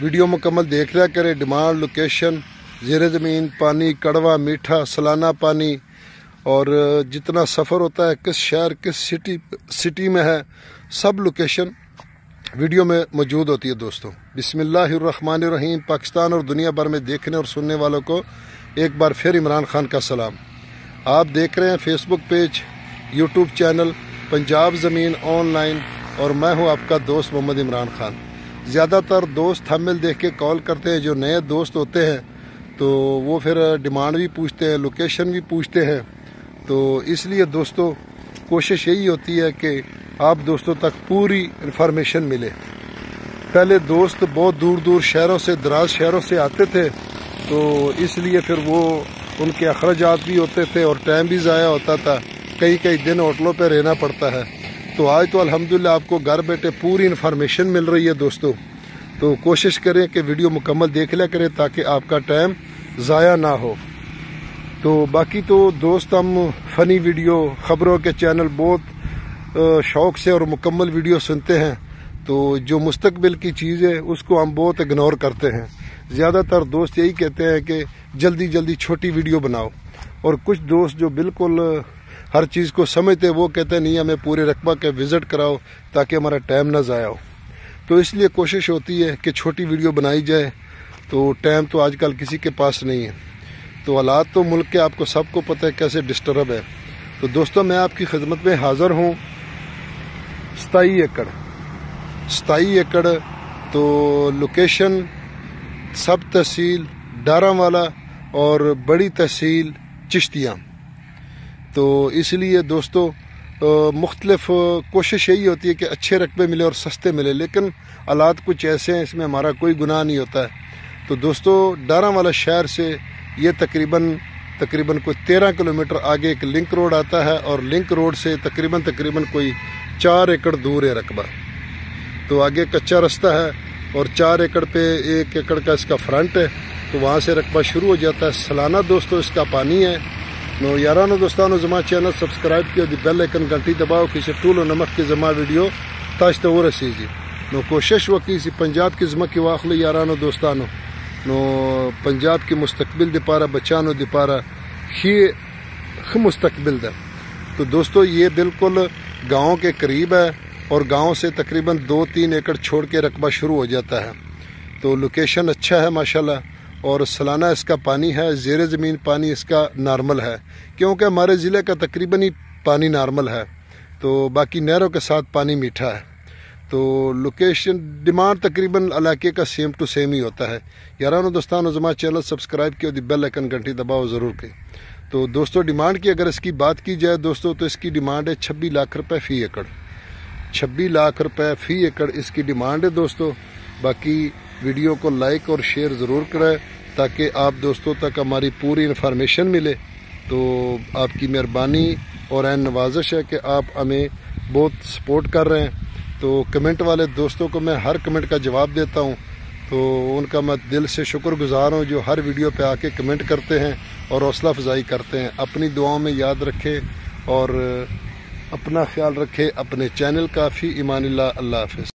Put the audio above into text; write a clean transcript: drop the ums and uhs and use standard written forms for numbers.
Video مکمل دیکھ لیا کریں۔ ڈیمانڈ، لوکیشن، زیر زمین پانی، کڑوا، میٹھا، سالانہ پانی، اور جتنا سفر ہوتا ہے، کس شہر کس سٹی میں ہے، سب لوکیشن ویڈیو میں موجود ہوتی ہے دوستوں۔ بسم اللہ الرحمن الرحیم۔ پاکستان اور دنیا بھر میں دیکھنے اور سننے والوں کو ایک بار پھر عمران خان کا سلام۔ آپ دیکھ رہے ہیں فیس بک پیج، یوٹیوب چینل پنجاب زمین آن لائن، اور میں ہوں آپ کا دوست محمد عمران خان۔ زیادہ تر دوست تھمبنیل دیکھ کے کال کرتے ہیں۔ جو نئے دوست ہوتے ہیں تو وہ پھر ڈیمانڈ بھی پوچھتے ہیں، لوکیشن بھی پوچھتے ہیں، تو اس لیے دوستوں کوشش یہی ہوتی ہے کہ آپ دوستوں تک پوری انفارمیشن ملے۔ پہلے دوست بہت دور دور شہروں سے، دراز شہروں سے آتے تھے، تو اس لیے پھر وہ ان کے اخراجات بھی ہوتے تھے اور ٹائم بھی ضائع ہوتا تھا، کئی دن ہوٹلوں پہ رہنا پڑتا ہے۔ تو آج تو الحمدللہ آپ کو گھر بیٹھے پوری انفارمیشن مل رہی ہے دوستوں۔ تو کوشش کریں کہ ویڈیو مکمل دیکھ لیا کریں تاکہ آپ کا ٹائم ضائع نہ ہو۔ تو باقی تو دوست ہم فنی ویڈیو، خبروں کے چینل بہت شوق سے اور مکمل ویڈیو سنتے ہیں، تو جو مستقبل کی چیز ہے اس کو ہم بہت اگنور کرتے ہیں۔ زیادہ تر دوست یہی کہتے ہیں کہ جلدی چھوٹی ویڈیو بناؤ، اور کچھ دوست جو بالکل ہر چیز کو سمجھتے وہ کہتے ہیں نہیں، ہمیں پورے رقبہ کے وزٹ کراؤ تاکہ ہمارا ٹائم نہ ضائع ہو۔ تو اس لیے کوشش ہوتی ہے کہ چھوٹی ویڈیو بنائی جائے، تو ٹائم تو آج کل کسی کے پاس نہیں ہے، تو حالات تو ملک کے آپ کو سب کو پتہ ہے کیسے ڈسٹرب ہے۔ تو دوستوں میں آپ کی خدمت میں حاضر ہوں۔ 27 ایکڑ تو لوکیشن سب تحصیل ڈارا والا اور بڑی تحصیل چشتیاں۔ تو اس لیے دوستو مختلف کوشش یہی ہوتی ہے کہ اچھے رقبے ملے اور سستے ملے، لیکن حالات کچھ ایسے ہیں، اس میں ہمارا کوئی گناہ نہیں ہوتا ہے۔ تو دوستو ڈارا والا شہر سے یہ تقریباً کوئی 13 کلومیٹر آگے ایک لنک روڈ آتا ہے، اور لنک روڈ سے تقریباً کوئی 4 ایکڑ دور ہے رقبہ۔ تو آگے کچا رستہ ہے، اور 4 ایکڑ پہ 1 ایکڑ کا اس کا فرنٹ ہے، تو وہاں سے رقبہ شروع ہو جاتا ہے۔ سالانہ دوستو اس کا پانی ہے۔ نو یارانو دوستانو زما چینل سبسکرائب کیا، دی بیل آئکن گھنٹی دباؤ کسی ٹول و نمک کی زما ویڈیو تاج تو رسیږي۔ نو کوشش وکړئ چې پنجاب کې ځمکې واخلئ یارانو دوستانو، نو پنجاب کې مستقبل دپاره، بچانو دپاره ښه مستقبل ده۔ تو دوستو یہ بالکل گاؤں کے قریب ہے، اور گاؤں سے تقریباً 2-3 ایکڑ چھوڑ کے رقبہ شروع ہو جاتا ہے۔ تو لوکیشن اچھا ہے ماشاءاللہ، اور سالانہ اس کا پانی ہے، زیر زمین پانی اس کا نارمل ہے، کیونکہ ہمارے ضلع کا تقریباً ہی پانی نارمل ہے، تو باقی نہروں کے ساتھ پانی میٹھا ہے۔ تو لوکیشن ڈیمانڈ تقریباً علاقے کا سیم ٹو سیم ہی ہوتا ہے۔ یارانو دوستانو زما چینل سبسکرائب کیا، دی بیل آئکن گھنٹی دباؤ ضرور کریں۔ تو دوستو ڈیمانڈ کی اگر اس کی بات کی جائے دوستو، تو اس کی ڈیمانڈ ہے 26 لاکھ روپے فی ایکڑ۔ 26 لاکھ روپے فی ایکڑ اس کی ڈیمانڈ ہے دوستو۔ باقی ویڈیو کو لائک اور شیئر ضرور کریں تاکہ آپ دوستوں تک ہماری پوری انفارمیشن ملے۔ تو آپ کی مہربانی اور عین نوازش ہے کہ آپ ہمیں بہت سپورٹ کر رہے ہیں۔ تو کمنٹ والے دوستوں کو میں ہر کمنٹ کا جواب دیتا ہوں، تو ان کا میں دل سے شکر گزار ہوں جو ہر ویڈیو پہ آ کے کمنٹ کرتے ہیں اور حوصلہ افزائی کرتے ہیں۔ اپنی دعاؤں میں یاد رکھیں اور اپنا خیال رکھیں۔ اپنے چینل کا فی امان اللہ۔ اللہ حافظ۔